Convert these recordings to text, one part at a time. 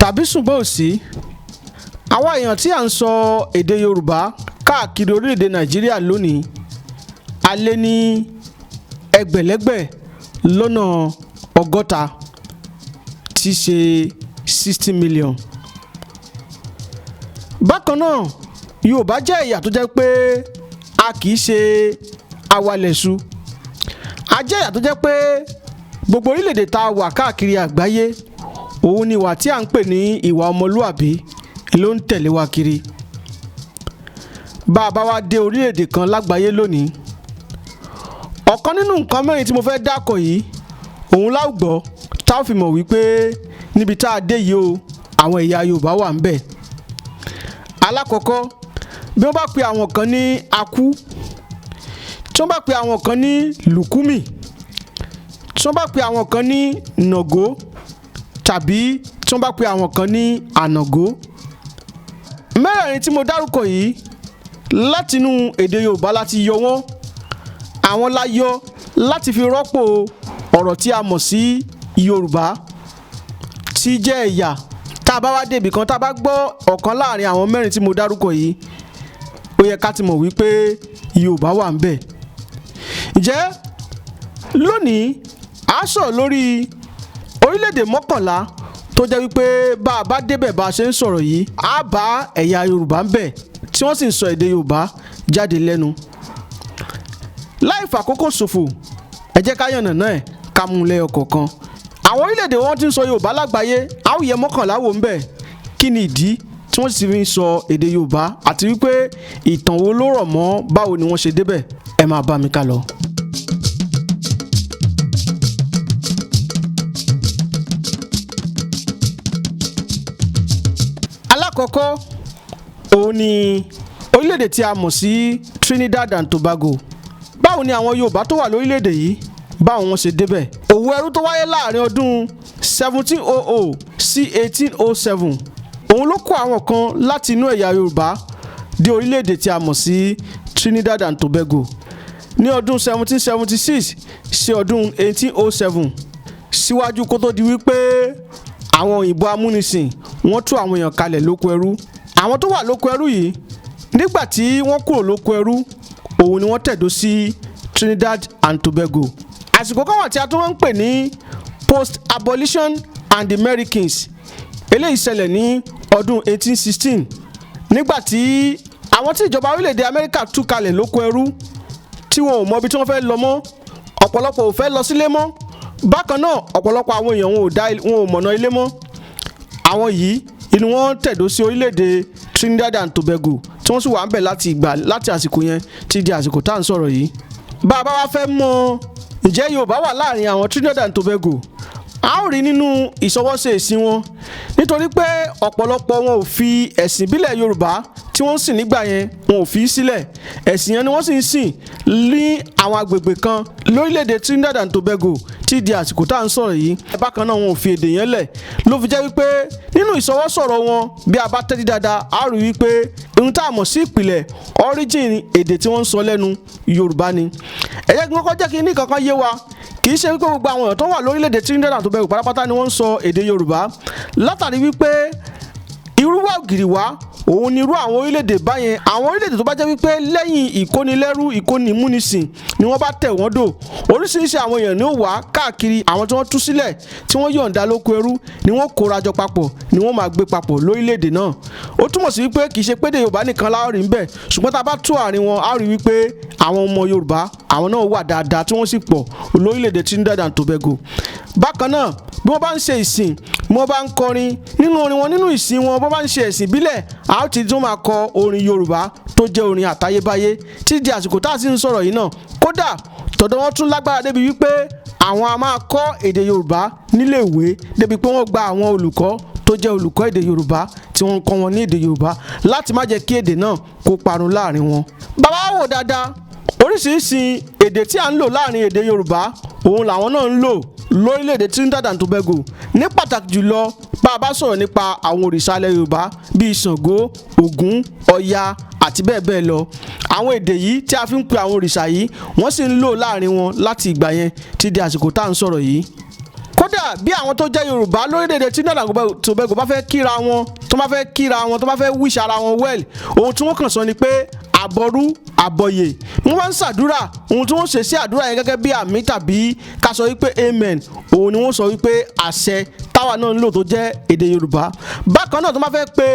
tàbí ṣùgbọ́n ò sí àwọn èèyàn tí à ń sọ èdè Yorùbá káàkiri orílẹ̀-èdè Nàìjíríà lónìí a lé ní ẹgbẹ̀lẹ́gbẹ̀ lọ́nà 60 tí í ṣe 60 million. bákan náà Yorùbá jẹ́ ẹ̀yà tó jẹ́ pé a kì í ṣe awalẹ̀ṣu. A jẹ́ ẹ̀yà tó jẹ́ pé gbogbo orílẹ̀-èdè tá a wà káàkiri àgbáyé òun ni ìwà tí à ń pè ní ìwà ọmọlúàbí ló ń tẹ̀lé wa kiri. bá a bá wá dé orílẹ̀-èdè kan lágbàáyé lónìí ọ̀kan nínú nǹkan mẹ́rin tí mo fẹ́ dákọ̀ yìí òun la gbọ́ tá a fi mọ̀ wípé níbi tá a dé yìí o àwọn ẹ̀yà Yorùbá wà ń bẹ̀. alákọ̀ọ́kọ́ bí wọ́n bá pe àwọn kan ní akú, tí wọ́n bá pe àwọn kan ní lùkúmì, tí wọ́n bá pe àwọn kan ní nàgó tàbí tí wọ́n bá pe àwọn kan ní ànàgó. mẹ́rẹ̀ẹ̀rin tí mo dárúkọ yìí látinú èdè Yorùbá láti yọ wọ́n. àwọn la yọ láti fi rọ́pò ọ̀rọ̀ tí a mọ̀ sí Yorùbá tí jẹ́ ẹ̀yà. tá a bá wá débì kan tá a bá gbọ́ ọ̀kan láàrin àwọn mẹ́rin tí mo dárúkọ yìí ó yẹ ká ti mọ̀ wípé Yorùbá wà ń bẹ̀. ǹjẹ́ lónìí a sọ̀rọ̀ lórí orílẹ̀-èdè 11 tó jẹ́ wípé bá a bá débẹ̀ bá a ṣe ń sọ̀rọ̀ yìí a bá ẹ̀yà Yorùbá ń bẹ̀ tí wọ́n sì ń sọ èdè Yorùbá jáde lẹ́nu. láì fàkókò ṣòfò ẹ jẹ́ ká yànnàná ẹ̀ ká mú un lẹ́yọ kọ̀ọ̀kan. àwọn orílẹ̀-èdè wọn ti ń sọ Yorùbá lágbàáyé àwòyẹ 11 wò ń bẹ̀. kí ni ìdí tí wọ́n sì fi ń sọ èdè Yorùbá àti wípé ìtàn wo ló rọ̀ mọ́ báwo ni wọ́n ṣe débẹ̀ ẹ máa bá mi ká lọ. alákọ̀ọ́kọ́ òun ni orílẹ̀-èdè tí a mọ̀ sí Trinidad and Tobago. báwo ni àwọn Yorùbá tó wà lórílẹ̀-èdè yìí báwo wọ́n ṣe débẹ̀. òwò ẹrú tó wáyé láàrin ọdún 1700 sí 1807 òun ló kó àwọn kan láti inú ẹ̀yà Yorùbá dé orílẹ̀-èdè tí a mọ̀ sí Trinidad and Tobago ní ọdún 1776 sí ọdún 1807 síwájú kó tó di wípé àwọn òyìnbó amúnisìn wọ́n tú àwọn èèyàn kalẹ̀ lóko ẹrú. àwọn tó wà lóko ẹrú yìí nígbà tí wọ́n kúrò lóko ẹrú òun ni wọ́n tẹ̀dó sí Trinidad and Tobago. àsìkò kan wà tí a tún ń pè ní post-abolition and the Americans. eléyìí ṣẹlẹ̀ ní ọdún 1816 nígbà tí àwọn tí ìjọba orílẹ̀-èdè Amẹ́ríkà tú kalẹ̀ lóko ẹrú tí wọn ò mọ ibi tí wọ́n fẹ́ lọ mọ́. ọ̀pọ̀lọpọ̀ ò fẹ́ lọ sílé mọ́. bákan náà ọ̀pọ̀lọpọ̀ àwọn èèyàn wọn ò mọ̀nà ilé mọ́. àwọn yìí inú wọn tẹ̀dó sí orílẹ̀-èdè Trinidad and Tobago tí wọ́n sì wà ń bẹ̀ láti àsìkò yẹn tí di àsìkò tá à ń sọ̀rọ̀ yìí. bá a bá wá fẹ́ mọ̀ ǹjẹ́ Yorùbá wà láàrin àwọn Trinidad and Tobago a ó rí nínú ìṣọwọ́ṣe ìsìn wọn nítorí pé ọ̀pọ̀lọpọ̀ wọn ò fi ẹ̀sìn ìbílẹ̀ Yorùbá tí wọ́n ń sìn nígbà yẹn wọn ò fi sílẹ̀. ẹ̀sìn yẹn ni wọ́n sì ń sìn ní àwọn agbègbè kan lórílẹ̀‐èdè Trinidad and Tobago tí di àsìkò tá à ń sọ̀rọ̀ yìí. bákan náà wọn ò fi èdè yẹn lẹ̀ ló fi jẹ́ wípé nínú ìṣọwọ́sọ̀rọ̀ wọn bí a bá tẹ́tí dáadáa a rí wípé ohun tá a mọ̀ sí ìpìlẹ̀ origin èdè tí wọ́n ń sọ lẹ́nu Yorùbá ni. ẹ jẹ́ kí wọ́n kọ́ jẹ́ kí ní kankan yé wa kì í ṣe wípé gbogbo àwọn èèyàn tó wà lórílẹ̀‐èdè Trinidad and Tobago pátápátá ni wọ́n ń sọ èdè Yorùbá látàrí wípé irúwà ògiri wá òun ni irú àwọn orílẹ̀-èdè báyẹn. àwọn orílẹ̀-èdè tó bá jẹ́ wípé lẹ́yìn ìkónilẹ́rú ìkónimúnisìn ni wọ́n bá tẹ̀ wọ́n dò oríṣiríṣi àwọn èèyàn ni ó wà káàkiri. àwọn tí wọ́n tú sílẹ̀ tí wọ́n yọ̀ǹda lóko ẹrú ni wọ́n kórajọ papọ̀ ni wọ́n máa gbé papọ̀ lórílẹ̀-èdè náà. ó túmọ̀ sí wípé kì í ṣe pédè Yorùbá nìkan la rí níbẹ̀ ṣùgbọ́n tá a bá tú àárín wọn a rí wípé àwọn ọmọ Yorùbá àwọn náà wà dáadáa tí wọ́n sì pọ̀ lórílẹ̀-èdè Trinidad and Tobago. bákan náà bí wọ́n bá ń ṣe ìsìn bí wọ́n bá ń kọrin nínú orin wọn nínú ìsìn wọn bí wọ́n bá ń ṣe ẹ̀sìn ìbílẹ̀ a ó ti tún máa kọ orin Yorùbá tó jẹ́ orin àtayébáyé tí di àsìkò tá a sì ń sọ̀rọ̀ yìí náà. kódà tọ̀dọ̀ wọn tún lágbára débi wípé àwọn a máa kọ́ èdè Yorùbá nílé ìwé débi pé wọ́n gba àwọn olùkọ́ tó jẹ́ olùkọ́ èdè Yorùbá tí wọ́n ń kọ́ wọn ní èdè Yorùbá láti má jẹ́ kí èdè náà kó parun láàrin wọn. bàbá wò dáadáa oríṣiríṣi èdè tí a ń lò láàrin èdè Yorùbá òun làwọn náà ń lò lórílẹ̀‐èdè Trinidad and Tobago. ní pàtàkì jùlọ bá a bá sọ̀rọ̀ nípa àwọn òrìṣà ilẹ̀ Yorùbá bíi Ṣàngó, Ògún, Ọya àti bẹ́ẹ̀ bẹ́ẹ̀ lọ. àwọn èdè yìí tí a fi ń pe àwọn òrìṣà yìí wọ́n sì ń lò láàrin wọn láti ìgbà yẹn tí di àsìkò tá à ń sọ̀rọ̀ yìí. kódà kódà bí àwọn tó jẹ́ Yorùbá lórílẹ̀‐èdè Trinidad and Tobago bá fẹ́ kíra wọn tó bá fẹ́ wish ara wọn well, ohun tí wọ́n kàn sọ ni pé àbọ̀rú àbọ̀yè. wọ́n máa ń ṣàdúrà, ohun tí wọ́n ṣe sí àdúrà yẹn gẹ́gẹ́ bí àmì tàbí ká sọ wípé amen, òun ni wọ́n sọ wípé àṣẹ táwa náà ń lò tó jẹ́ èdè Yorùbá. bákan náà tó máa fẹ́ pe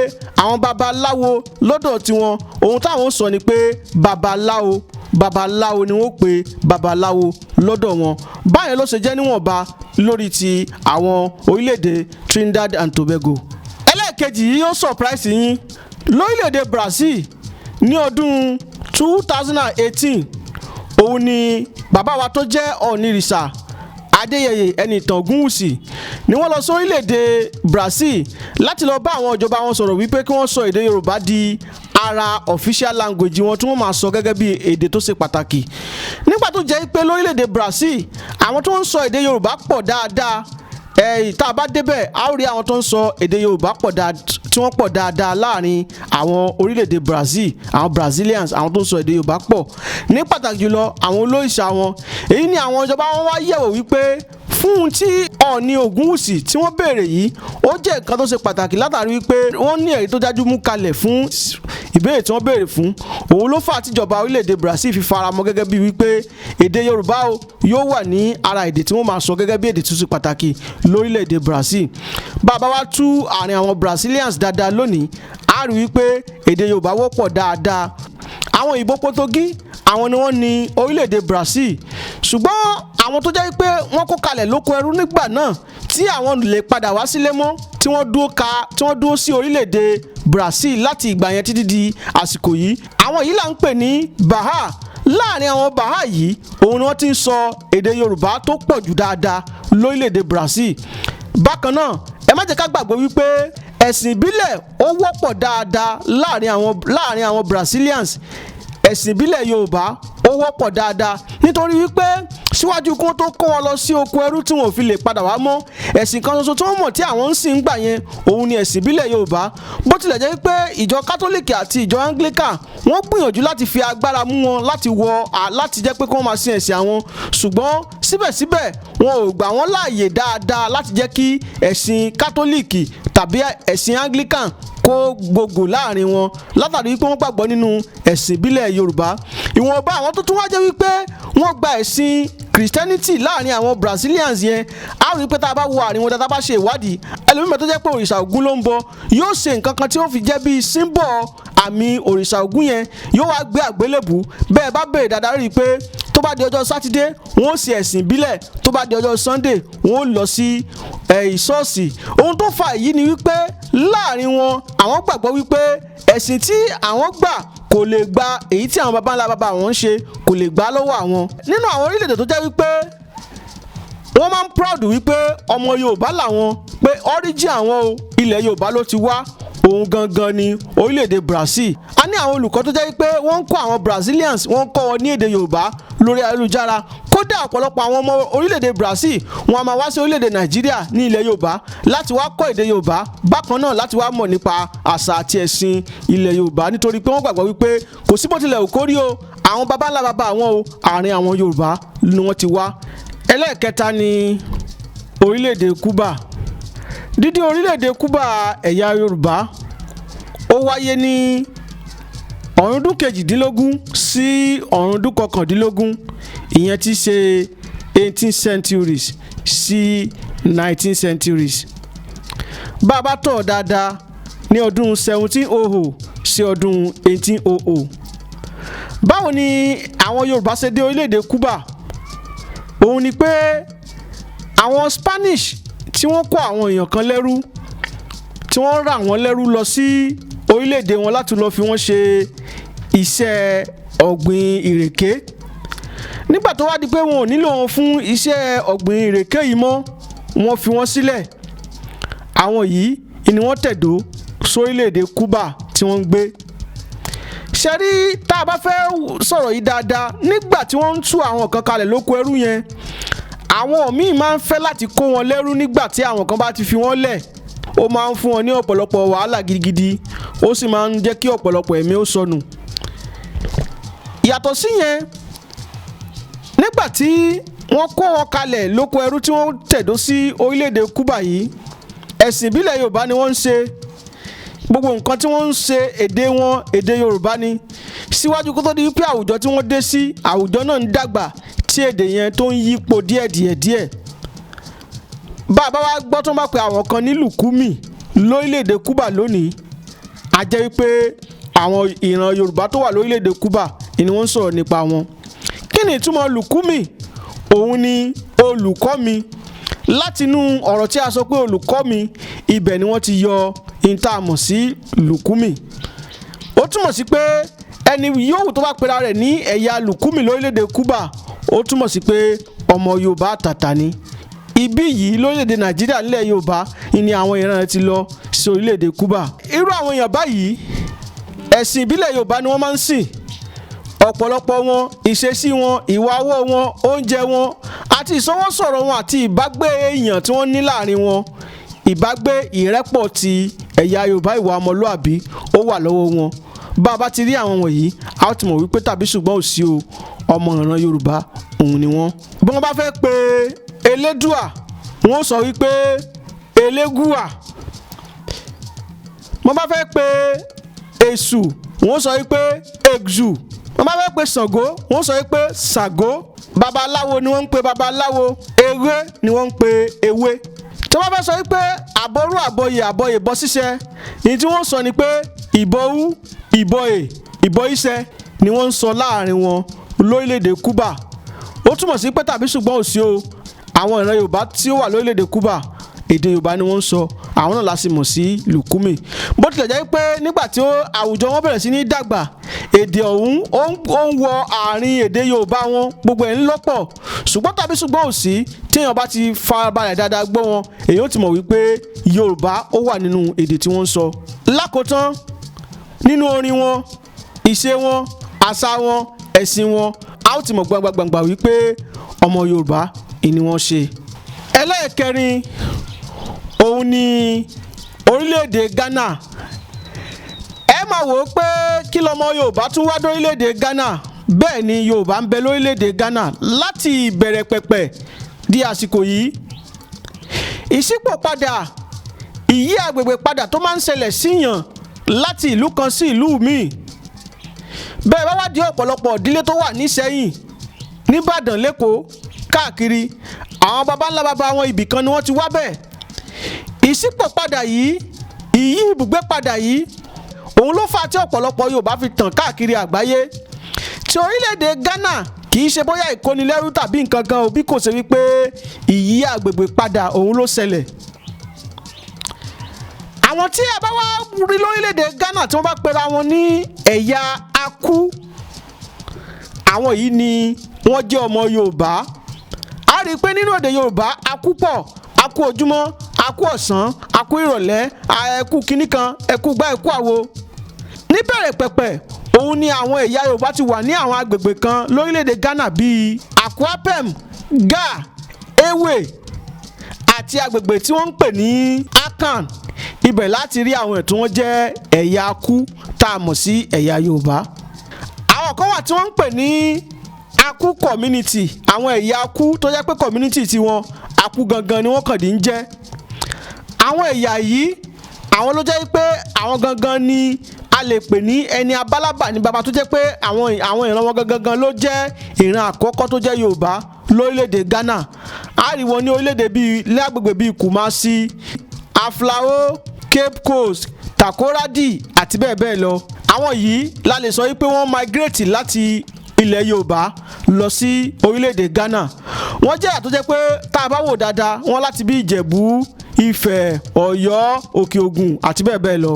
àwọn babaláwo lọ́dọ̀ tiwọn, ohun táwọn sọ ni pé babaláwo ni wọ́n pe babaláwo lọ́dọ̀ wọn. báyẹn ló ṣe jẹ́ níwọ̀nba lórí ti àwọn orílẹ̀-èdè Trinidad and Tobago. ẹlẹ́ẹ̀kejì yìí yóò surprise yín. lórílẹ̀-èdè Brazil ní ọdún 2018 òun ni bàbá wa tó jẹ́ ọ̀nìrìṣà Adéyẹyè Ẹnìtàn Ògúnwùsì ni wọ́n lọ sí orílẹ̀-èdè Brazil láti lọ bá àwọn ìjọba wọn sọ̀rọ̀ wípé kí wọ́n sọ èdè Yorùbá di ara official language wọn tí wọ́n máa sọ gẹ́gẹ́ bí èdè tó ṣe pàtàkì. nígbà tó jẹ́ pé lórílẹ̀-èdè Brazil àwọn tó ń sọ èdè Yorùbá pọ̀ dáadáa, tá a bá débẹ̀ a ó rí àwọn tó ń sọ èdè Yorùbá tí wọ́n pọ̀ dáadáa láàrin àwọn orílẹ̀-èdè Brazil, àwọn Brazilians, àwọn tó ń sọ èdè Yorùbá pọ̀. ní pàtàkì jùlọ àwọn olóòṣà wọn. èyí ni àwọn ìjọba wọn wá yẹ̀wò wípé fún tí Ọọ̀ni Ògúnwùsì tí wọ́n béèrè yìí ó jẹ́ nǹkan tó ṣe pàtàkì látàrí wípé wọ́n ní ẹ̀rí tó dájú mú kalẹ̀ fún ìbéèrè tí wọ́n béèrè fún. òun ló fà á tíjọba orílẹ̀-èdè Brazil fi faramọ́ gẹ́gẹ́ bí wípé èdè Yorùbá yóò wà ní ara èdè tí wọ́n máa sọ gẹ́gẹ́ bí èdè tó ṣe pàtàkì lórílẹ̀-èdè Brazil. bàbá wa tú àárín àwọn Brazilians dáadáa lónìí a rí wípé èdè Yorùbá wọ́pọ̀ dáadáa. àwọn òyìnbó Pótógí àwọn ni wọ́n ní orílẹ̀-èdè Brazil, ṣùgbọ́n àwọn tó jẹ́ pé wọ́n kó kalẹ̀ lóko ẹrú nígbà náà tí àwọn lè padà wá sílé mọ́ tí wọ́n dúró sí orílẹ̀-èdè Brazil láti ìgbà yẹn títí di àsìkò yìí. àwọn yìí là ń pè ní Bahá. láàrin àwọn Bahá yìí òun ni wọ́n ti ń sọ èdè Yorùbá tó pọ̀ jù dáadáa lórílẹ̀-èdè Brazil. bákan náà ẹ má jẹ́ ká gbàgbé wípé ẹ̀sìn ìbílẹ̀ ó wọ́pọ̀ dáadáa láàrin àwọn Brazilians. ẹ̀sìn ìbílẹ̀ Yorùbá ó wọ́pọ̀ dáadáa nítorí wípé síwájú kó tó kó wọn lọ sí oko ẹrú tí wọn ò fi lè padà wá mọ́, ẹ̀sìn kan ṣoṣo tí wọ́n mọ̀ tí àwọn ń sìn gbà yẹn òun ni ẹ̀sìn ìbílẹ̀ Yorùbá. bó tilẹ̀ jẹ́ wípé ìjọ kátólíìkì àti ìjọ anglican wọ́n gbìyànjú láti fi agbára mú wọn láti jẹ́ pé kí wọ́n máa sin ẹ̀sìn àwọn, ṣùgbọ́n síbẹ̀síbẹ̀ wọn ò gbà wọ́n láàyè dáadáa láti jẹ́ kí ẹ̀sìn kátólíìkì tàbí ẹ̀sìn anglican kó gbogbo láàrin wọn látàrí wípé wọ́n gbàgbọ́ nínú ẹ̀sìn ìbílẹ̀ Yorùbá. ìwọ̀nba àwọn tó tún wá jẹ́ wípé wọ́n gba ẹ̀sìn Christianity láàrin àwọn Brazilians yẹn a rí pé tá a bá wo àárín wọn tá a bá ṣe ìwádìí ẹlòmíràn tó jẹ́ pé òrìṣà Ògún ló ń bọ yóò ṣe nǹkan kan tí ó fi jẹ́ bíi symbol àmì òrìṣà Ògún yẹn yóò wá gbé àgbélébù. bẹ́ẹ̀ bá béèrè dáadáa rí i pé tó bá di ọjọ́ sátidé wọ́n ó ṣe ẹ̀sìn ìbílẹ̀, tó bá di ọjọ́ Sunday wọ́n ó lọ sí ìṣọ́ọ̀ṣì. ohun tó fa èyí ni wípé láàrin wọn àwọn gbàgbọ́ wípé ẹ̀sìn tí àwọn gbà kò lè gba èyí tí àwọn baba ńlá baba wọn ń ṣe kò lè gbà lọ́wọ́ àwọn. nínú àwọn orílẹ̀-èdè tó jẹ́ wípé wọ́n máa ń proud wípé ọmọ Yorùbá làwọn, pé origin àwọn ilẹ̀ Yorùbá ló ti wá, òun gangan ni orílẹ̀-èdè Brazil. a ní àwọn olùkọ́ tó jẹ́ pé wọ́n ń kọ́ àwọn Brazilians, wọ́n ń kọ́ wọn ní èdè Yorùbá lórí ayélujára. kódà ọ̀pọ̀lọpọ̀ àwọn ọmọ orílẹ̀-èdè Brazil wọn a máa wá sí orílẹ̀-èdè Nàìjíríà ní ilẹ̀ Yorùbá láti wá kọ́ èdè Yorùbá, bákan náà láti wá mọ̀ nípa àṣà àti ẹ̀sìn ilẹ̀ Yorùbá nítorí pé wọ́n gbàgbọ́ wípé kò sí bó tilẹ̀ ò kórí o àwọn baba ńlá baba àwọn àárín àwọn Yorùbá ni wọ́n ti wá. ẹlẹ́ẹ̀kẹta ni orílẹ̀-èdè Cuba. dídé orílẹ̀-èdè Cuba ẹ̀yà Yorùbá ó wáyé ní ọ̀rúndún kejìdínlógún sí ọ̀rúndún kọkàndínlógún, ìyẹn ti ṣe 18th centuries sí 19th centuries. bá a bá tọ̀ dáadáa ní ọdún 1700 sí ọdún 1800. báwo ni àwọn Yorùbá ṣe dé orílẹ̀-èdè Cuba? òun ni pé àwọn Spanish tí wọ́n kó àwọn èèyàn kan lẹ́rú, tí wọ́n rà wọ́n lẹ́rú lọ sí orílẹ̀-èdè wọn láti lọ́ọ́ fi wọ́n ṣe iṣẹ́ ọ̀gbìn ìrèké. nígbà tó wá di pé wọn ò nílò wọn fún iṣẹ́ ọ̀gbìn ìrèké yìí mọ́, wọ́n fi wọ́n sílẹ̀. àwọn yìí ni wọ́n tẹ̀dó sórílẹ̀-èdè Cuba tí wọ́n ń gbé. ṣe rí tá a bá fẹ́ sọ̀rọ̀ yìí dáadáa, nígbà tí wọ́n ń tú àwọn kan kalẹ̀ lóko ẹrú yẹn, àwọn míì máa ń fẹ́ láti kó wọn lẹ́rú nígbà tí àwọn kan bá ti fi wọ́n lẹ̀. ó máa ń fún wọn ní ọ̀pọ̀lọpọ̀ wàhálà gidigidi, ó sì máa ń jẹ́ kí ọ̀pọ̀lọpọ̀ ẹ̀mí ó sọnù. yàtọ̀ sí yẹn, nígbà tí wọ́n kó wọn kalẹ̀ lóko ẹrú tí wọ́n tẹ̀dó sí orílẹ̀-èdè Cuba yìí. Ẹ̀sìn ìbílẹ̀ Yorùbá ni wọ́n ń ṣe, gbogbo nǹkan tí wọ́n ń ṣe èdè wọn èdè Yorùbá ni. Síwájú kó tó di pé àwùjọ tí wọ́n dé sí àwùjọ náà ń dàgbà tí èdè yẹn tó ń yípo díẹ̀. Bàbá wa gbọ́ tó ń bá pe àwọn kan ní lùkúmì lórílẹ̀-èdè Cuba lónìí, a jẹ́ wípé àwọn ìran Yorùbá tó wà lórílẹ̀-èdè Cuba ni wọ́n ń sọ̀rọ̀ nípa wọn. Kí ni ìtumọ̀ lùkúmì? Òun ni olùkọ́ mi. Látinú ọ̀rọ̀ tí a sọ pé olùkọ́ mi, ibẹ̀ ni wọ́n ti yọ ìntàmọ̀ sí lùkúmì. Ó túmọ̀ sí pé ẹni yòówù tó bá pera rẹ̀ ní ẹ̀yà lùkúmì lórílẹ̀-èdè Cuba, ó túmọ̀ sí pé ọmọ Yorùbá àtàtà ni. Ibí yìí lórílẹ̀-èdè Nàìjíríà nílẹ̀ Yorùbá ni àwọn ìran rẹ̀ ti lọ sí orílẹ̀-èdè Cuba. Irú àwọn èèyàn báyìí ẹ̀sìn ìbílẹ̀ Yorùbá ni wọ́n máa ń sìn. Ọ̀pọ̀lọpọ̀ wọn, ìṣesí wọn, ìwà ọwọ́ wọn, oúnjẹ wọn àti ìsọwọ́sọ̀rọ̀ wọn àti ìbágbé èèyàn tí wọ́n ní láàrin wọn, ìbágbé ìrẹ́pọ̀ ti ẹ̀yà Yorùbá, ìwà ọmọlúàbí ó wà lọ́wọ́ wọn. Bá a bá ti rí àwọn wọ̀nyí, a ó ti mọ̀ wípé tàbí ṣùgbọ́n ò sí o, ọmọ ìran Yorùbá òun ni wọ́n. Bí wọ́n bá fẹ́ pe elédùà, wọ́n sọ wípé elégùà. Wọ́n bá fẹ́ pe èṣù, wọ́n sọ wípé ègzù. Wọ́n bá fẹ́ pe Ṣàngó, wọ́n sọ wípé Ṣàngó. Babaláwo ni wọ́n ń pe babaláwo, ewé ni wọ́n ń pe ewé. Tí wọ́n bá sọ wípé àbọrú àbọyè bọ́ ṣíṣẹ, ní tí wọ́n sọ ni pé ìbọwú, ìbọyè, ìbọyíṣẹ ni wọ́n ń sọ láàrin wọn lórílẹ̀-èdè Cuba. Ó túmọ̀ sí pé tàbí ṣùgbọ́n ò sí o, àwọn ìran Yorùbá tí ó wà lórílẹ̀-èdè Cuba èdè Yorùbá ni wọ́n ń sọ, àwọn náà la sì mọ̀ sí lùkúmì. Bó tilẹ̀ jẹ́ pé nígbà tí àwùjọ wọn bẹ̀rẹ̀ sí ní dàgbà, èdè ọ̀hún ó ń wọ àárín èdè Yorùbá wọn, gbogbo ẹ̀ ń lọ́pọ̀. Ṣùgbọ́n tàbí ṣùgbọ́n ò sí, tí èèyàn bá ti farabalẹ̀ dáadáa gbọ́ wọn, èèyàn ti mọ̀ wípé Yorùbá ó wà nínú èdè tí wọ́n ń sọ. Lákòótán, nínú orin wọn, ìṣe wọn, àṣà wọn, ẹ̀sìn wọn, a ó ti mọ̀ gbangba wípé ọmọ Yorùbá ni wọ́n ṣe. Ẹlẹ́ẹ̀kẹrin òun ni orílẹ̀-èdè Ghana. Ẹ máa wò ó pé kí lọmọ Yorùbá tún wá dórílẹ̀-èdè Ghana. Bẹ́ẹ̀ ni Yorùbá ń bẹ lórílẹ̀-èdè Ghana láti ìbẹ̀rẹ̀ pẹ̀pẹ̀ di àsìkò yìí. Ìṣípòpadà, ìyí agbègbè padà tó máa ń ṣẹlẹ̀ síyàn láti ìlú kan sí ìlú míì. Bẹ́ẹ̀ bá wá di ọ̀pọ̀lọpọ̀ ìdílé tó wà níṣẹ́yìn, níbàdàn, lẹ́kọ̀ọ́, káàkiri, àwọn baba ńlá baba wọn ibì kan ni wọ́n ti wá bẹ́ẹ̀. Ìṣípòpadà yìí, ìyí ibùgbé padà yìí, òun ló fà tí ọ̀pọ̀lọpọ̀ Yorùbá fi tàn káàkiri àgbáyé. Tí orílẹ̀-èdè Ghana kì í ṣe bóyá ìkónilẹ́rú tàbí nǹkan kan ò, bí kò ṣe wípé ìyí agbègbè padà òun ló ṣẹlẹ̀. Àwọn tí a bá wá rí lórílẹ̀-èdè Ghana tí wọ́n bá pera wọn ní ẹ̀yà Akú, àwọn yìí ni wọ́n jẹ́ ọmọ Yorùbá. A rí i pé nínú èdè Yorùbá, akú pọ̀, akú ojúmọ́, akú ọ̀sán, akú ìrọ̀lẹ́, ẹkú kínní kan, ẹkú gbá, ẹkú àwo. Níbẹ̀rẹ̀ pẹ̀pẹ̀, òun ni àwọn ẹ̀yà Yorùbá ti wà ní àwọn agbègbè kan lórílẹ̀-èdè Ghana bíi Akwapem, Ga, Ewe àti agbègbè tí wọ́n ń pè ní Akan. Ibẹ̀ láti rí àwọn tí wọ́n jẹ́ ẹ̀yà Akú tá a mọ̀ sí ẹ̀yà Yorùbá. Àwọn kan wà tí wọ́n ń pè ní Akú community, àwọn ẹ̀yà Akú tó jẹ́ pé community tiwọn Akú gangan ni wọ́n kàn dín jẹ́. Àwọn ẹ̀yà yìí, àwọn ló jẹ́ pé àwọn gangan ni a lè pè ní ẹni abálábà ní baba, tó jẹ́ pé àwọn ìran wọn gangan ló jẹ́ ìran àkọ́kọ́ tó jẹ́ Yorùbá lórílẹ̀-èdè Ghana. A rí wọn ní orílẹ̀-èdè bíi lágbègbè bíi Kumasi, Aflao, Cape Coast, Takoradi àti bẹ́ẹ̀ bẹ́ẹ̀ lọ. Àwọn yìí la lè sọ wípé wọ́n migrate láti ilẹ̀ Yorùbá lọ sí orílẹ̀-èdè Ghana. Wọ́n jẹ́ àtúnjẹ́ pé tá a bá wò dáadáa, wọ́n láti bí Ìjẹ̀bú, Ifẹ̀, Ọ̀yọ́, Òkè Ògùn àti bẹ́ẹ̀ bẹ́ẹ̀ lọ.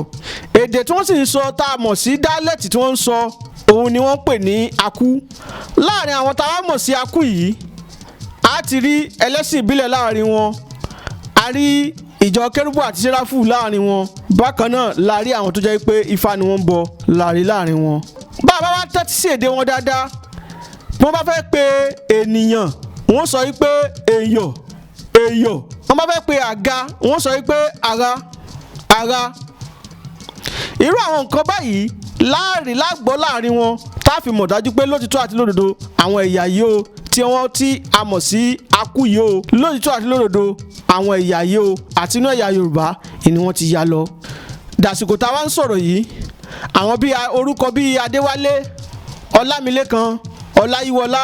Èdè tí wọ́n sì ń sọ tá a mọ̀ sí dialect tí wọ́n ń sọ, òun ni wọ́n pè ní Akú. Láàrin àwọn tá a mọ̀ sí Akú yìí, a ti rí ẹlẹ́sìn ìbílẹ̀ láàrin wọn, a rí ìjọ Kérúbù àti Séráfù láàrin wọn. Bákan náà la rí àwọn tó jẹ́ pé Ifá ni wọ́n ń bọ láàrin wọn. Bá a bá wá tẹ́tí sí èdè wọn dáadáa, bí wọ́n bá fẹ́ pe ènìyàn, wọ́n sọ wípé èèyọ̀. Wọ́n bá fẹ́ pe àga, wọ́n sọ wípé ara. Irú àwọn nǹkan báyìí lágbọ́ láàrin wọn tá a fi mọ̀ dájú pé lótìtọ́ àti lódodo àwọn ẹ̀yà yìí ó tí a mọ̀ sí Akúyè o lóòtítọ́ àti lódodo àwọn ẹ̀yà yìí o àti inú ẹ̀yà Yorùbá ni wọ́n ti ya lọ. dàsìkò tá a wá ń sọ̀rọ̀ yìí àwọn orúkọ bíi Adéwálé, Ọlámilékan, Ọláyíwọlá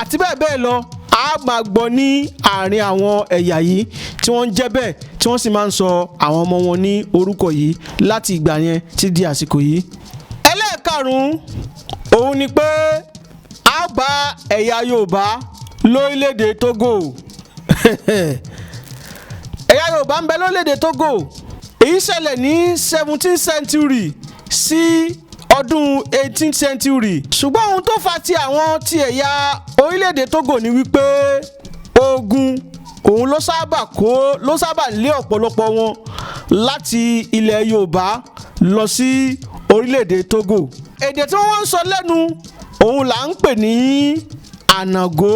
àti bẹ́ẹ̀ bẹ́ẹ̀ lọ a máa gbọ́ ní àárín àwọn ẹ̀yà yìí tí wọ́n ń jẹ́ bẹ́ẹ̀ tí wọ́n sì máa ń sọ àwọn ọmọ wọn ní orúkọ yìí láti ìgbà yẹn títí di àsìkò yìí. ẹlẹ́ẹ̀karùn-ún òun ni pé a bá ẹ̀yà Yorùbá lórílẹ̀‐èdè Togo ẹ̀yà Yorùbá ń bẹ lórílẹ̀‐èdè Togo. èyí ṣẹlẹ̀ ní 17th century sí ọdún 18th century. ṣùgbọ́n ohun tó fa ti àwọn ti ẹ̀yà orílẹ̀‐èdè Togo ni wípé ogun òun ló sábà lé ọ̀pọ̀lọpọ̀ wọn láti ilẹ̀ Yorùbá lọ sí orílẹ̀‐èdè Togo. èdè tí wọ́n ń sọ lẹ́nu òun là ń pè ní ànàgó.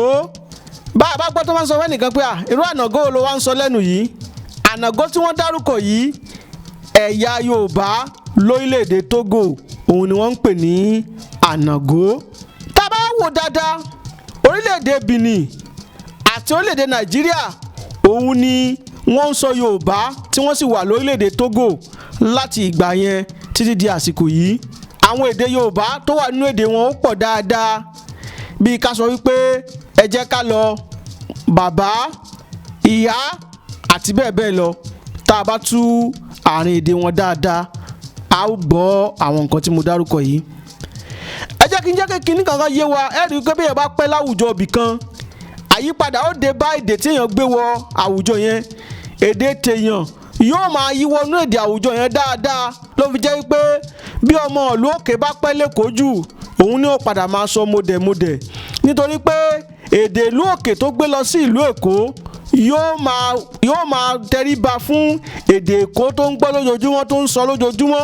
bá a bá gbọ́ tó máa ń sọ fẹ́nìkan pé irú ànàgó ló wá ń sọ lẹ́nu yìí. ànàgó tí wọ́n dárúkọ yìí ẹ̀yà Yorùbá lórílẹ̀‐èdè Togo òun ni wọ́n ń pè ní ànàgó. tá a bá wò dáadáa orílẹ̀‐èdè Benin àti orílẹ̀‐èdè Nàìjíríà òun ni wọ́n ń sọ Yorùbá tí wọ́n sì wà lórílẹ̀‐èdè Togo láti ìgbà yẹn títí di àsìkò yìí. àwọn èdè Yorùbá tó wà nínú èdè wọn ó pọ̀ dáadáa bíi ká sọ wípé ẹ jẹ́ ká lọ, bàbá, ìyá àti bẹ́ẹ̀ bẹ́ẹ̀ lọ. tá a bá tú àárín èdè wọn dáadáa a ó gbọ́ àwọn nǹkan tí mo dárúkọ yìí. ẹ jẹ́ kí n jẹ́ kí kinní kankan yé wa. ẹ rí i pé bí èèyàn bá pẹ́ láwùjọ ibì kan àyípadà ó dé bá èdè tí èèyàn gbé wọ àwùjọ yẹn. èdè tèèyàn yóò máa yí wọnú èdè àwùjọ yẹn dáadáa ló fi jẹ́ pé bí ọmọ ìlú òkè bá pẹ́ lẹ́kọ̀ọ́ jù òun ni ó padà máa sọ mọ̀dẹ̀mọ̀dẹ̀ nítorí pé èdè ìlú òkè tó gbé lọ sí ìlú Èkó yóò máa tẹríba fún èdè Èkó tó ń gbọ́ lójoojúmọ́ tó ń sọ lójoojúmọ́.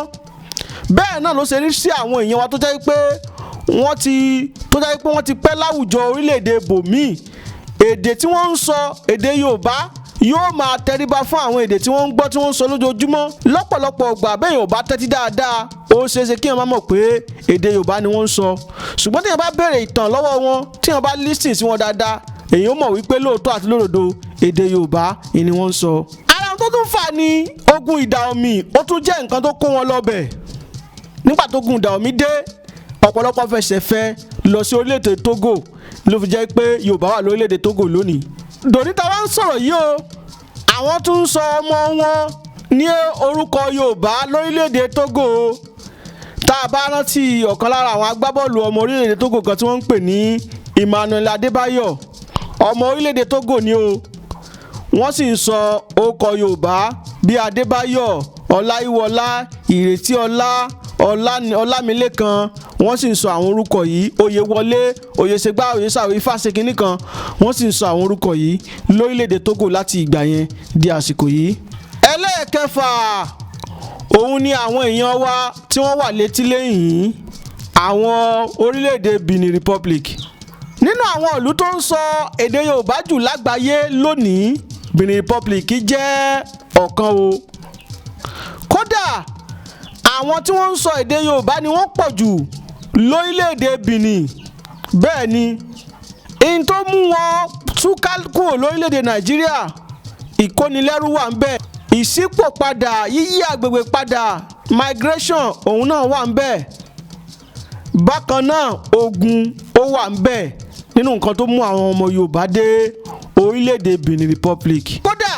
bẹ́ẹ̀ náà ló ṣe rí sí àwọn èèyàn wa tó jẹ́ pé wọ́n ti pẹ́ láwùjọ orílẹ̀-èdè bòmíì. èdè tí wọ́n ń sọ èdè Yorùbá yóò máa tẹríba fún àwọn èdè tí wọ́n ń gbọ́ tí wọ́n ń sọ lójoojúmọ́. lọ́pọ̀lọpọ̀ ìgbà bẹ́ẹ̀ yóò bá tẹ́tí dáadáa ó ṣeéṣe kí wọ́n má mọ̀ pé èdè Yorùbá ni wọ́n ń sọ. ṣùgbọ́n tí wọ́n bá béèrè ìtàn lọ́wọ́ wọn tí wọ́n bá lísìn sí wọn dáadáa èyí ó mọ̀ wípé lóòótọ́ àti lódodo èdè Yorùbá ni wọ́n ń sọ. ara tó tún fà ní ogun ìdà omi ó tún jẹ́ nǹkan tó kó wọn lọ́bẹ̀. nígbà tó gun ìdà omi dé ọ̀pọ̀lọpọ̀ fẹsẹ̀ fẹ́ lọ sí orílẹ̀-èdè Togo ló fi jẹ́ pé Yorùbá wà lórílẹ̀-èdè Togo lónìí. dòníta wá ń sọ̀rọ̀ yìí o àwọn tún ń sọ ọmọ wọn ní orúkọ Yorùbá lórílẹ̀-èdè Togo. tá a bá rántí ọ̀kan lára àwọn agbábọ́ọ̀lù ọmọ orílẹ̀-èdè Togo kan tí wọ́n ń pè ní Emmanuel Adébáyọ̀ ọmọ orílẹ̀-èdè Togo ni o. wọ́n sì ń sọ orúkọ Yorùbá bíi Adébáyọ̀, Ọláyíwọlá, Ìrètí ọlá, Ọlámilékan. wọ́n sì ń sọ àwọn orúkọ yìí Oyèwọlé, Oyèṣègbà, Oyèṣàwé, Ifáṣekínní kan. wọ́n sì ń sọ àwọn orúkọ yìí lórílẹ̀‐èdè Togo láti ìgbà yẹn di àsìkò yìí. ẹlẹ́ẹ̀kẹfà òun ni àwọn èèyàn wa tí wọ́n wà létí lẹ́yìn àwọn orílẹ̀‐èdè Benin Republic. nínú àwọn ìlú tó ń sọ èdè Yorùbá jù lágbàáyé lónìí Benin Republic jẹ́ ọ̀kan o. kódà àwọn tí wọ́n ń sọ èdè Yorùbá ni wọ́n pọ̀ jù lórílẹ̀‐èdè Benin. bẹ́ẹ̀ ni ihun tó mú wọn túká kúrò lórílẹ̀‐èdè Nàìjíríà ìkónilẹ́rú wà ń bẹ̀, ìṣípòpadà yíyí àgbègbè padà migration òun náà wà ń bẹ̀. bákan náà ogun ó wà ń bẹ̀ nínú nǹkan tó mú àwọn ọmọ Yorùbá dé orílẹ̀‐èdè Benin Republic. kódà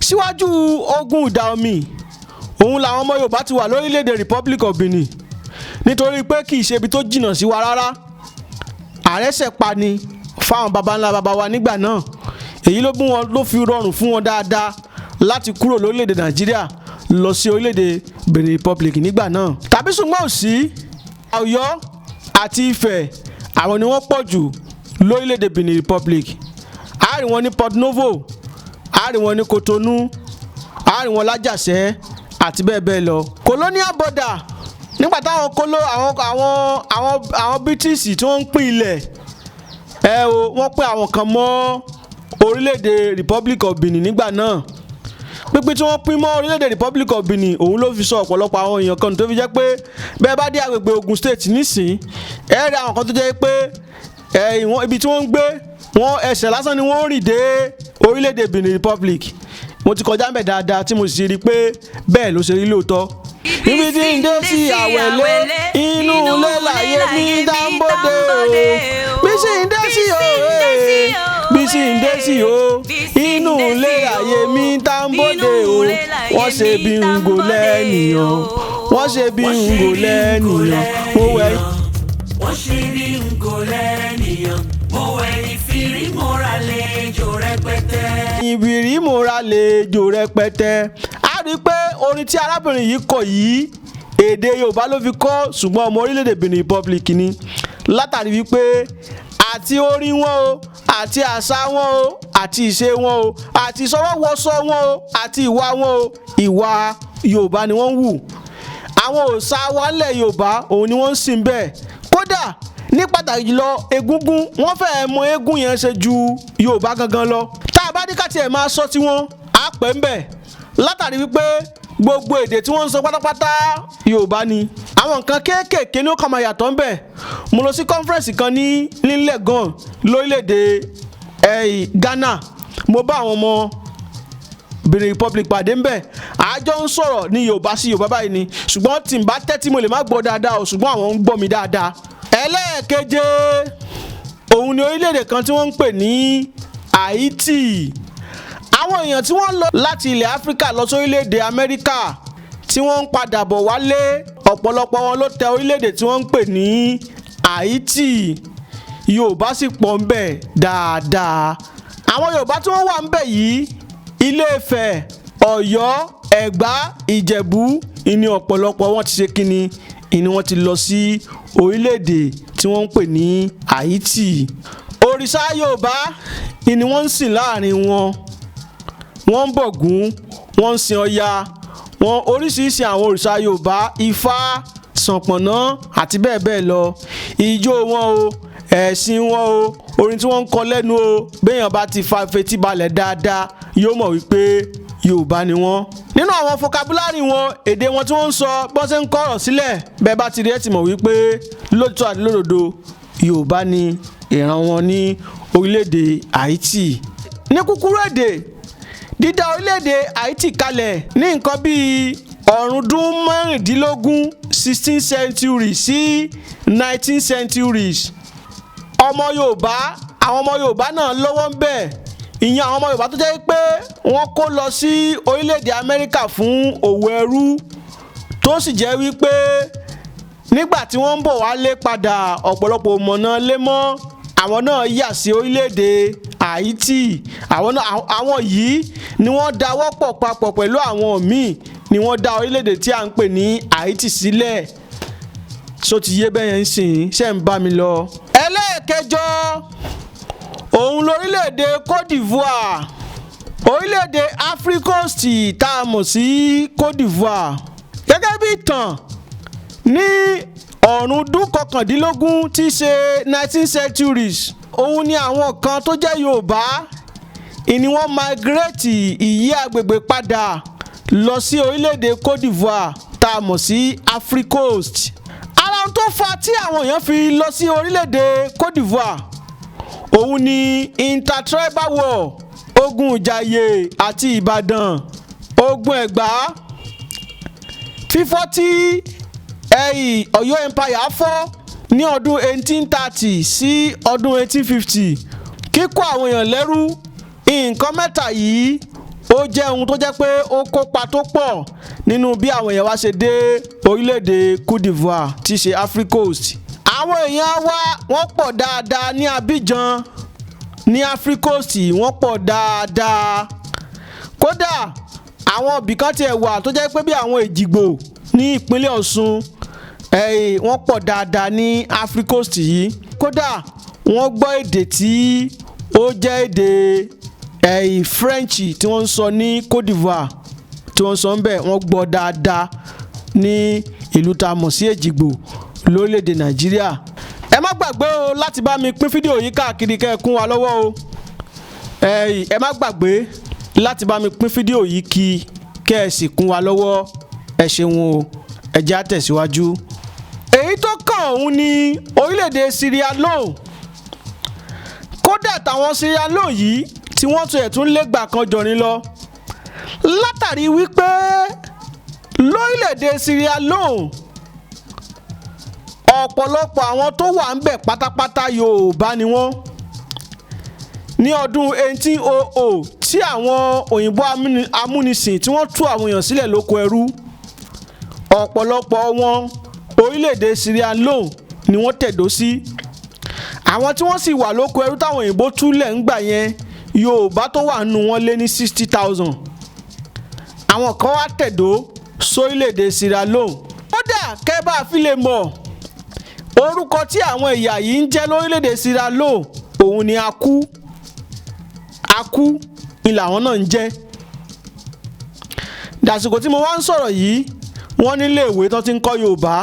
síwájú ogun ìdà omi òun làwọn ọmọ Yorùbá ti wà lórílẹ̀‐èdè Republic of Benin nítorí pé kì í ṣe ibi tó jìnnà sí wa rárá. àrẹ́sẹ̀ pa ni fáwọn baba ńlá baba wa nígbà náà. èyí ló fi rọrùn fún wọn dáadáa láti kúrò lórílẹ̀‐èdè Nàìjíríà lọ sí orílẹ̀‐èdè Benin Republic nígbà náà. tàbí ṣùgbọ́n òsì Ọ̀yọ́ àti Ifẹ̀ àwọn ni wọ́n pọ̀ jù lórílẹ̀‐èdè Benin Republic. a rí wọn ní Port Novo, a rí wọn ní Cotonou, a rí wọn lájàṣẹ́ àti bẹ́ẹ̀ bẹ́ẹ̀ lọ. colonial border nígbà táwọn àwọn British tí wọ́n ń pín ilẹ̀ wọ́n pín àwọn kan mọ́ orílẹ̀-èdè Republic of Benin nígbà náà. pínpín tí wọ́n pín mọ́ orílẹ̀-èdè Republic of Benin òun ló fi sọ ọ̀pọ̀lọpọ̀ àwọn èèyàn kan tó fi jẹ́ pé bẹ́ẹ̀ bá dé agbègbè Ogun State nísìn ẹ rí àwọn kan tó jẹ́ pé ibi tí wọ́n ń gbé wọ́n ẹsẹ̀ lásán ni wọ́n rìn dé orílẹ̀-èdè Benin Republic. Mo ti kọjá ńbẹ̀ dáadáa tí mo sì rí pé bẹ́ẹ̀ ló ṣe rí lóòótọ́. Ibi tí ń dé sí àwẹ̀lé inú ilé láyé mi dáńbòde o. Bí sì ń dé sí o bí sì ń dé sí o inú ilé ayé mi dáńbòde o. Wọ́n ṣe bí ń gò lẹ́nìyàn wọ́n ṣe bí ń gò lẹ́nìyàn mo wẹ̀. Wọ́n ṣe bí ń gò lẹ́nìyàn mo wẹ̀ ìfìrí mọ́ra lẹ́jọ́ rẹpẹtẹ. Ìbìrí mọ́ra lẹ́jọ́ rẹpẹtẹ. A rí i pé orin tí arábìnrin yìí kọ yìí èdè Yorùbá ló fi kọ ṣùgbọ́n ọmọ orílẹ̀-èdè Benin Republic ni látàrí wípé àti orin wọn o àti àṣà wọn o àti ìṣe wọn o àti ìsọwọ́wọ́sọ wọn o àti ìwà wọn o ìwà Yorùbá ni wọ́n ń wù. Àwọn òòṣà wa ńlẹ̀ Yorùbá òun ni wọ́n ń sìn bẹ́ẹ̀. Kódà ní pàtàkì jùlọ egúngún wọ́n fẹ́ẹ́ mọ eégún yẹn ṣe ju Yorùbá gangan lọ. Tá a bá ní ká tiẹ̀ máa sọ tiwọn á pẹ́ ń bẹ̀ látàrí wípé gbogbo èdè tí wọ́n ń sọ pátápátá Yorùbá ni. Àwọn nǹkan kéékèèké ní ó kàn máa yàtọ̀ ń bẹ̀. Mo lọ sí conference kan ní Legon lórílẹ̀‐èdè Ghana. Mo bá àwọn ọmọ Benin Republic pàdé ń bẹ̀. Àjọ ń sọ̀rọ̀ ní Yorùbá sí Yorùbá báyìí ni ṣùgbọ́n tí n bá tẹ́tí mo lè má gbọ́ dáadáa o ṣùgbọ́n àwọn ń gbọ́ mi dáadáa. Ẹlẹ́ẹ̀keje òun ni orílẹ̀‐èdè kan tí wọ́n ń pè ní Haiti. Àwọn èèyàn tí wọ́n lọ láti ilẹ̀ Áfíríkà lọ sí orílẹ̀-èdè Amẹ́ríkà tí wọ́n ń padà bọ̀ wálé ọ̀pọ̀lọpọ̀ wọn ló tẹ orílẹ̀-èdè tí wọ́n ń pè ní Haiti. Yorùbá sì pọ̀ ń bẹ̀ dáadáa. Àwọn Yorùbá tí wọ́n wà ń bẹ̀ yìí Ilé-Ifẹ̀, Ọ̀yọ́, Ẹ̀gbá, Ìjẹ̀bú ìní ọ̀pọ̀lọpọ̀ wọn ti ṣe kíni ìní wọ́n ti lọ sí orílẹ̀-èdè tí wọ́n ń pè ní Haiti. Òrìṣà Yorùbá ìní wọ́n ń sìn láàrin wọn. Wọ́n ń bọ̀gún wọ́n ń sin Ọya wọn oríṣiríṣi àwọn òrìṣà Yorùbá Ifá Ṣànpọ̀nná àti bẹ́ẹ̀ bẹ́ẹ̀ lọ. Ijó wọn o ẹ̀sìn wọn o orin tí wọ́n ń kọ lẹ́nu o béèyàn bá ti fa fetí balẹ̀ dáadáa yóò mọ̀ wípé Yorùbá ni wọ́n. Nínú àwọn vocabulary wọn èdè wọn tí wọ́n ń sọ bọ́n ṣe ń kọ̀rọ̀ sílẹ̀ bẹ́ẹ̀ bá ti rí ẹ̀ ti mọ̀ wípé lóòótọ́ àti lódodo Yorùbá ni ìran wọn ní orílẹ̀-èdè Haiti. Ní kúkúrú èdè dídá orílẹ̀-èdè Haiti kalẹ̀ ní nǹkan bíi ọ̀rúndún mẹ́rìndínlógún 16th century sí 19th centuries. Ọmọ Yorùbá àwọn ọmọ Yorùbá náà lọ́wọ́ ń bẹ̀. Ìyẹn àwọn ọmọ Yorùbá tó jẹ́ pé wọ́n kó lọ sí orílẹ̀-èdè Amẹ́ríkà fún òwò ẹrú tó sì jẹ́ wípé nígbà tí wọ́n ń bọ̀ wálé padà ọ̀pọ̀lọpọ̀ mọ̀nà lé mọ́ àwọn náà yà sí orílẹ̀-èdè Haiti. Àwọn yìí ni wọ́n dáwọ́ pọ̀ papọ̀ pẹ̀lú àwọn míì ni wọ́n dá orílẹ̀-èdè tí a ń pè ní Haiti sílẹ̀. So ti yé bẹ́ẹ̀ yẹn ń sìn ṣe ń bá mi lọ. Ẹlẹ́ẹ̀kẹjọ òun lórílẹ̀-èdè Côte d'Ivoire. Orílẹ̀-èdè Africa Coast tá a mọ̀ sí Côte d'Ivoire. Gẹ́gẹ́ bí ìtàn ní ọ̀rúndún kọkàndínlógún tí í ṣe 19th centuries òun ni àwọn kan tó jẹ́ Yorùbá ìní wọ́n migrate ìyí agbègbè padà lọ sí orílẹ̀-èdè Côte d'Ivoire tá a mọ̀ sí Africa Coast. Ara ohun tó fa tí àwọn èèyàn fi lọ sí orílẹ̀-èdè Côte d'Ivoire òun ni intertribal war ogun Ìjàyè àti Ìbàdàn ogun Ẹ̀gbá fífọ́ tí Ọ̀yọ́ empire fọ́ ní ọdún 1830 sí ọdún 1850 kíkó àwọn èèyàn lẹ́rú nǹkan mẹ́ta yìí ó jẹ́ ohun tó jẹ́ pé ó kópa tó pọ̀ nínú bí àwọn èèyàn wá ṣe dé orílẹ̀-èdè Côte d'Ivoire tí í ṣe Africa Coast. Àwọn èèyàn wa wọ́n pọ̀ dáadáa ní Abidjan ní Africa Coast wọ́n pọ̀ dáadáa. Kódà àwọn ibìkan tiẹ̀ wà tó jẹ́ pé bí àwọn Èjìgbò ní ìpínlẹ̀ Ọ̀ṣun wọ́n pọ̀ dáadáa ní Africa Coast yìí. Kódà wọ́n gbọ́ èdè tí ó jẹ́ èdè French tí wọ́n ń sọ ní Côte d'Ivoire tí wọ́n ń sọ ń bẹ̀ wọ́n gbọ́ dáadáa ní ìlú tá a mọ̀ sí Èjìgbò lórílẹ̀‐èdè Nàìjíríà. Ẹ má gbàgbé o láti bá mi pín fídíò yìí káàkiri kẹ́ ẹ kún wa lọ́wọ́ o. Ẹ má gbàgbé láti bá mi pín fídíò yìí kẹ́ ẹ sì kún wa lọ́wọ́. Ẹ ṣeun o ẹ jẹ́ á tẹ̀síwájú. Èyí tó kàn òun ni orílẹ̀-èdè Sierra Leone. kódà táwọn Sierra Leone yìí tí wọ́n tún lé gbà kan jọrin lọ látàrí wípé lórílẹ̀‐èdè Sierra Leone ọ̀pọ̀lọpọ̀ àwọn tó wà ń bẹ̀ pátápátá Yorùbá ni wọ́n. Ní ọdún 1800 tí àwọn òyìnbó amúnisìn tí wọ́n tú àwọn èèyàn sílẹ̀ lóko ẹrú, ọ̀pọ̀lọpọ̀ wọn orílẹ̀‐èdè Sierra Leone ni wọ́n tẹ̀dó sí. Àwọn tí wọ́n sì wà lóko ẹrú táwọn òyìnbó túlẹ̀ ń gbà yẹn Yorùbá tó wà nù wọ́n lé ní 60,000. Àwọn kan wá tẹ̀dó sórílẹ̀‐èdè Sierra Leone. Kódà kẹ́ bá fi lè mọ̀ orúkọ tí àwọn ẹ̀yà yìí ń jẹ́ lórílẹ̀‐èdè Sierra Leone òun ni Akú. Akú ni làwọn náà ń jẹ́. Dàsìkò tí mo wá ń sọ̀rọ̀ yìí wọ́n nílé ìwé tó ti ń kọ́ Yorùbá.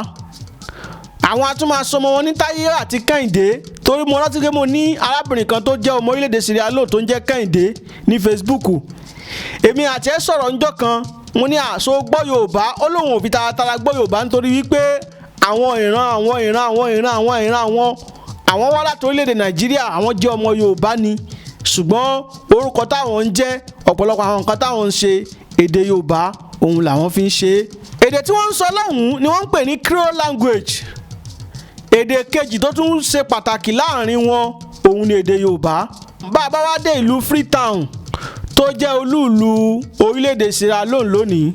Àwọn atúmọ̀sọmọ wọn ní Táyé àti Kẹ́hìndé, torí mo rántí pé mo ní arábìnrin kan tó jẹ́ ọmọ orílẹ̀‐èdè Sierra Leone tó ń jẹ́ Kẹ́hìndé ní Facebook. Èmi àti ẹ̀ sọ̀rọ̀ ńjọ́ kan, mo ní àṣọ gbọ́ Yorùbá, ó lóun ò fi taratara gbọ́ Yorùbá nítorí wípé àwọn wá láti orílẹ̀‐èdè Nàìjíríà, àwọn jẹ́ ọmọ Yorùbá ni, ṣùgbọ́n orúkọ táwọn ń jẹ́ ọ̀pọ̀lọpọ̀ àwọn nǹkan táwọn ń ṣe èdè Yorùbá òun làwọn fi ń ṣe. Èdè tí wọ́n ń sọ lọ́hùn-ún ni wọ́n ń pè ní Creole language. Èdè kejì tó tún ṣe pàtàkì láàrin wọn òun ni èdè Yorùbá. Bá a bá wá dé ìlú Freetown tó jẹ́ olúùlú orílẹ̀‐èdè Sierra Leone lónìí,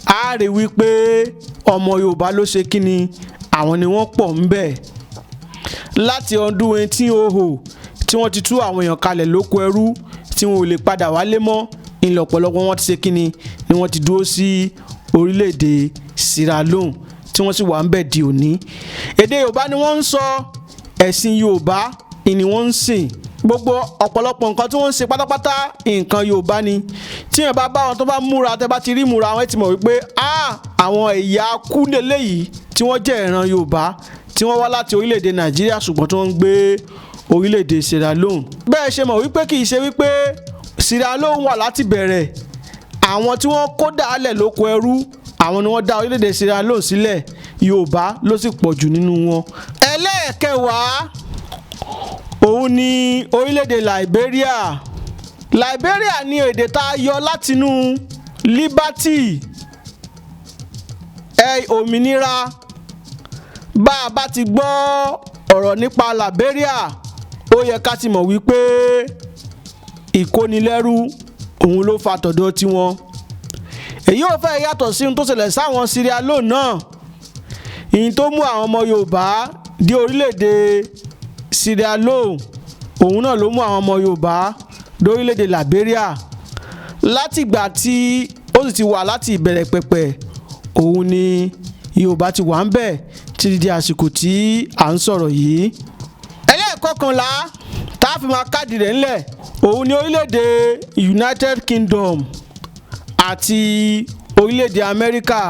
a rí wípé ọmọ Yorùbá ló ṣe kíni, àwọn ni wọ́n pọ̀ ń bẹ̀. Láti ọdún 1800 tí wọ́n ti tú àwọn èèyàn kalẹ̀ lóko ẹrú tí wọn ò lè padà wálé mọ́, ìlọ̀pọ̀lọpọ̀ wọn ti ṣe kíni ni wọ́n ti dúró sí orílẹ̀‐èdè Sierra Leone tí wọ́n sì wà ń bẹ̀ di òní. Èdè Yorùbá ni wọ́n ń sọ, ẹ̀sìn Yorùbá ni wọ́n ń sìn. Gbogbo ọ̀pọ̀lọpọ̀ nǹkan tí wọ́n ń ṣe pátápátá nǹkan Yorùbá ni. Tí yẹn bá bá wọn tó bá múra, tẹ́ bá ti rí múra wọn ti mọ̀ wípé àwọn ẹ̀yà Akú lélẹ́yìí tí wọ́n jẹ́ ìran Yorùbá tí wọ́n wá láti orílẹ̀‐èdè Nàìjíríà ṣùgbọ́n tí wọ́n ń gbé orílẹ̀‐èdè Sierra Leone. Bẹ́ẹ̀ ṣe mọ̀ wípé kì í ṣe wípé Sierra Leone wà láti bẹ̀rẹ̀. Àwọn tí wọ́n kó dálẹ̀ lóko ẹrú àwọn ni wọ́n dá orílẹ̀‐èdè Sierra Leone sílẹ̀, Yorùbá ló sì pọ̀ jù nínú wọn. Ẹlẹ́ẹ̀kẹwàá òun ni orílẹ̀‐èdè Liberia. Liberia ni èdè tá a yọ látinú liberty, òmìnira. Bá a bá ti gbọ́ ọ̀rọ̀ nípa Liberia, ó yẹ ká ti mọ̀ wípé ìkónilẹ́rú òun ló fa tọ̀dọ̀ tiwọn. Èyí ò fẹ́ yàtọ̀ sí ohun tó ṣẹlẹ̀ sáwọn Sierra Leone náà. Ìyìn tó mú àwọn ọmọ Yorùbá dé orílẹ̀‐èdè Sierra Leone òun náà ló mú àwọn ọmọ Yorùbá dé orílẹ̀‐èdè Liberia. Látìgbà tí ó sì ti wà láti ìbẹ̀rẹ̀ pẹ̀pẹ̀ òun ni Yorùbá ti wà ń bẹ̀ títí di àsìkò tí à ń sọ̀rọ̀ yìí. Ẹlẹ́ẹ̀kọkànlá tá a fi máa káàdì rẹ̀ ńlẹ̀ òun ni orílẹ̀‐èdè United Kingdom àti orílẹ̀‐èdè Amẹ́ríkà.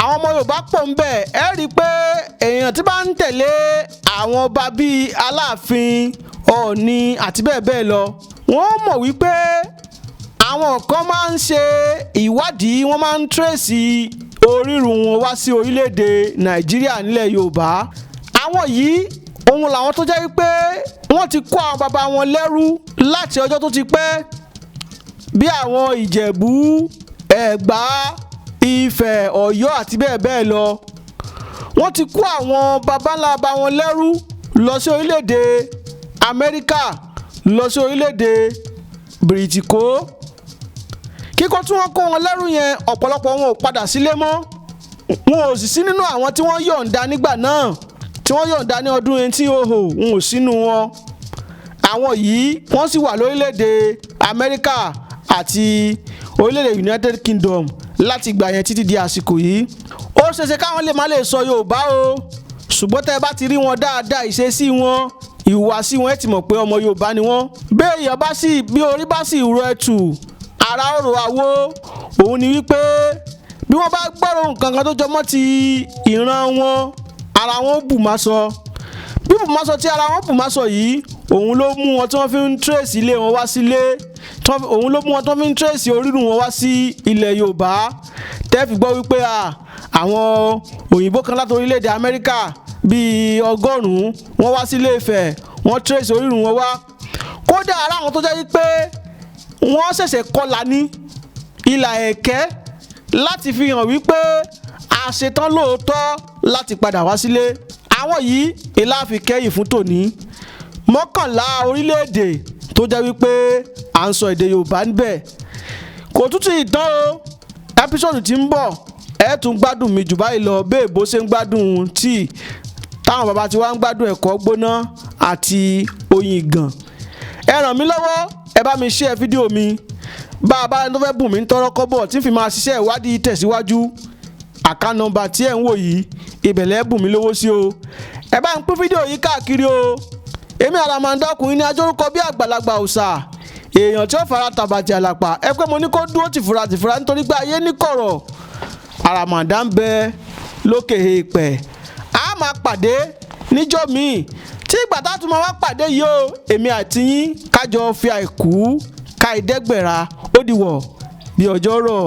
Àwọn ọmọ Yorùbá pọ̀ ń bẹ̀. Ẹ rí i pé èèyàn tí bá ń tẹ̀lé àwọn ọba bíi Aláàfin, Ọọ̀ni àti bẹ́ẹ̀ bẹ́ẹ̀ lọ, wọ́n mọ̀ wípé àwọn kan máa ń ṣe ìwádìí, wọ́n máa ń tírèsì orírun wọn wá sí orílẹ̀‐èdè Nàìjíríà nílẹ̀ Yorùbá. Àwọn yìí òun làwọn tó jẹ́ wípé wọ́n ti kó àwọn bàbá wọn lẹ́rú láti ọjọ́ tó ti pẹ́, bí àwọn Ìjẹ̀bú, Ẹ̀gbá, Ifẹ̀, Ọ̀yọ́ àti bẹ́ẹ̀ bẹ́ẹ̀ lọ. Wọ́n ti kó àwọn babańlá wọn lẹ́rú lọ sí orílẹ̀‐èdè Amẹ́ríkà, lọ sí orílẹ̀‐èdè Bìrìtìkó. Kíkọ́ tí wọ́n kó wọn lẹ́rú yẹn ọ̀pọ̀lọpọ̀ wọn ò padà sílé mọ́. Wọn ò sì sí nínú àwọn tí wọ́n yọ̀ǹda nígbà náà, tí wọ́n yọ̀ǹda ní ọdún 1800, wọn ò sínú wọn. Àwọn yìí wọ́n sì wà lórílẹ̀‐èdè Amẹ́ríkà àti orílẹ̀‐èdè United Kingdom láti ìgbà yẹn títí di àsìkò yìí. Ó ṣeéṣe káwọn lè má lè sọ Yorùbá o, ṣùgbọ́n tẹ́ bá ti rí wọn dáadáa, ìṣesí wọn, ìhùwàsí wọn, ẹ ti mọ̀ pé ọmọ Yorùbá ni wọ́n. Bí orí bá sì rọ ẹtù, ara ọ̀rọ̀ àwo. Òun ni wípé bí wọ́n bá gbọ́rọ̀ nǹkan kan tó jọmọ́ ti ìran wọn, ara wọn bù má sọ. Bí bù má sọ tí ara wọn bù má sọ yìí, òun ló mú wọn tí wọ́n fi ń tírèsì ilé wọn wá sílé. Òun ló mú wọn tí wọ́n fi ń tírèsì orírun wọn wá sí ilẹ̀ Yorùbá. Tẹ́ fi gbọ́ wípé àwọn òyìnbó kan láti orílẹ̀‐èdè Amẹ́ríkà bíi 100 wọ́n wá sí Ilé Ifẹ̀, wọ́n tírèsì orírun wọn wá. Kó kódà ara àwọn tó jẹ́ wípé wọ́n ṣẹ̀ṣẹ̀ kọlà ní ìlà ẹ̀kẹ́ láti fi hàn wípé a ṣetán lóòótọ́ láti padà wá sílé. àwọn yìí ìlà fi kẹ́yìn fún tòní 11 orílẹ̀-èdè tó jẹ́ wípé à ń sọ èdè Yorùbá níbẹ̀. kò tútù ìtàn o ẹ́písọ́dù tí ń bọ̀ ẹ tún gbádùn mi jù báyìí lọ bẹ́ẹ̀ bó ṣe ń gbádùn tíì táwọn bàbá tí wá ń gbádùn ẹ̀kọ́ gbóná àti oyin ìgàn. ẹ ràn mí lọ́wọ́ ẹ bá mi share fídíò mi bá a bá ẹni tó fẹ́ bùn mí ń tọrọ kọ́bọ̀ tí ń fi máa ṣiṣẹ́ ìwádìí tẹ̀síwájú account number tí ẹ̀ ń wò yìí ibẹ̀lẹ̀ bùn mí lówó sí o. ẹ bá ń pín fídíò yìí káàkiri o. èmi àràmàǹdà ọkùnrin ní ajórúkọ bí àgbàlagbà òòṣà èèyàn tí ó fara tàbàtì àlàpà ẹ pé mo ní kó dúró tìfura nítorí pé ayé ní kọ̀rọ̀ àràmàǹdà ń bẹ lókè èèpẹ̀. a máa pàdé níjọ́ míì tí ìgbà tá a tún máa wá pàdé yìí o èmi àti yín kájọ fi àìkú ká ìdẹ́gbẹ̀ra ó dìwọ̀ bí ọjọ́ rọ̀.